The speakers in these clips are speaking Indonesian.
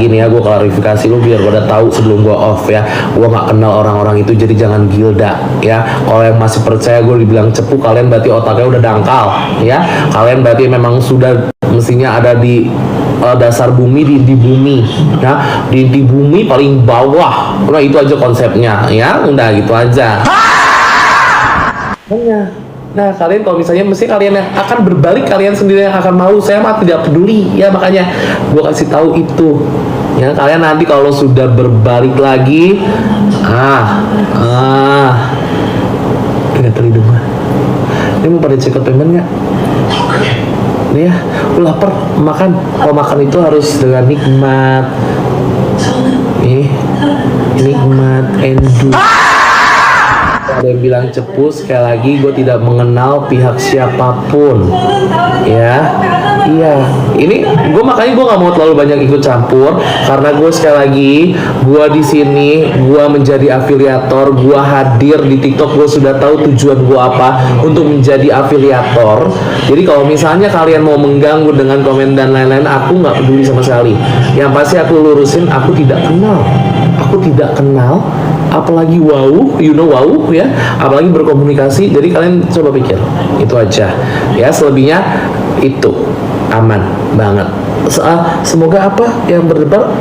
lagi nih ya, gue klarifikasi lu biar pada tahu sebelum gue off ya. Gue nggak kenal orang-orang itu, jadi jangan gilda ya. Kalau yang masih percaya gue dibilang cepu, kalian berarti otaknya udah dangkal ya. Kalian berarti memang sudah mestinya ada di dasar bumi, di bumi ya, di bumi paling bawah. Nah itu aja konsepnya ya, udah gitu aja. Nah kalian kalau misalnya mesti kalian yang akan berbalik, kalian sendiri yang akan malu. Saya mah tidak peduli ya, makanya gue kasih tahu itu ya. Kalian nanti kalau sudah berbalik lagi, tidak terhidup. Ini mau pada check out payment nggak? Nih ya, lu lapar makan. Kalau makan itu harus dengan nikmat. Nikmat endu. Ada yang bilang cepu, sekali lagi gue tidak mengenal pihak siapapun ya. Iya, ini gue makanya gue nggak mau terlalu banyak ikut campur, karena gue sekali lagi gue di sini gue menjadi afiliator, gue hadir di TikTok, gue sudah tahu tujuan gue apa untuk menjadi afiliator. Jadi kalau misalnya kalian mau mengganggu dengan komen dan lain-lain, aku nggak peduli sama sekali. Yang pasti aku lurusin, aku tidak kenal, apalagi wow, you know wow ya, apalagi berkomunikasi. Jadi kalian coba pikir itu aja ya, selebihnya itu aman banget. Semoga apa yang berdebar,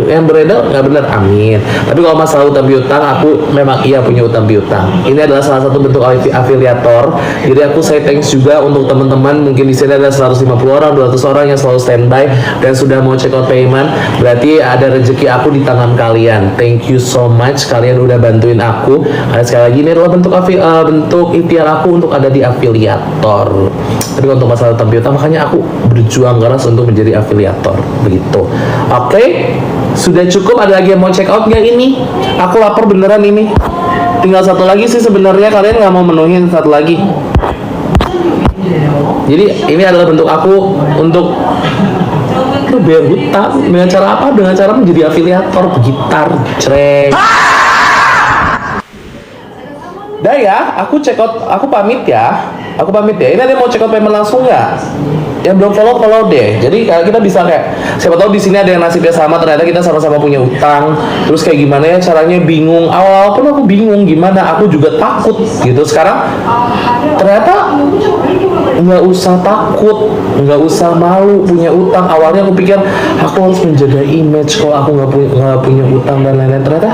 yang beredar nggak benar, amin. Tapi kalau masalah utang piutang, aku memang iya punya utang piutang. Ini adalah salah satu bentuk afiliator. Jadi aku say thanks juga untuk teman-teman. Mungkin di sini ada 150 orang, 200 orang yang selalu standby dan sudah mau check out payment. Berarti ada rezeki aku di tangan kalian. Thank you so much, kalian udah bantuin aku. Karena sekali lagi ini adalah bentuk ikhtiar aku untuk ada di afiliator. Tapi untuk masalah utang piutang, makanya aku berjuang keras untuk menjadi afiliator begitu. Oke, sudah cukup. Ada lagi yang mau check out nggak ini? Aku lapar beneran ini. Tinggal satu lagi sih sebenarnya, kalian nggak mau menuhin satu lagi. Jadi ini adalah bentuk aku untuk bayar hutang dengan cara apa? Dengan cara menjadi afiliator gitar, cerek. Dah ya, aku check out, aku pamit ya. Ini ada yang mau check out payment langsung nggak? Yang belum follow deh. Jadi kita bisa kayak, siapa tahu di sini ada yang nasibnya sama, ternyata kita sama-sama punya utang. Terus kayak gimana ya caranya, bingung. Awal pun aku bingung gimana, aku juga takut gitu. Sekarang ternyata nggak usah takut, nggak usah malu punya utang. Awalnya aku pikir aku harus menjaga image kalau aku nggak punya utang dan lain-lain. Ternyata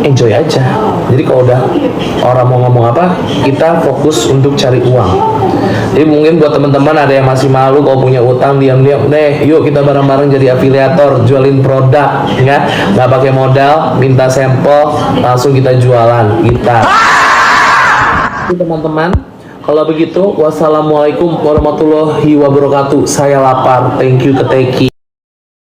enjoy aja. Jadi kalau udah orang mau ngomong apa, kita fokus untuk cari uang. Jadi mungkin buat teman-teman ada yang masih malu kalau punya utang, diam-diam deh, yuk kita bareng-bareng jadi afiliator, jualin produk ya, nggak pakai modal, minta sampel, langsung kita jualan gitar. Teman-teman, kalau begitu wassalamualaikum warahmatullahi wabarakatuh. Saya lapar, thank you ke Teki.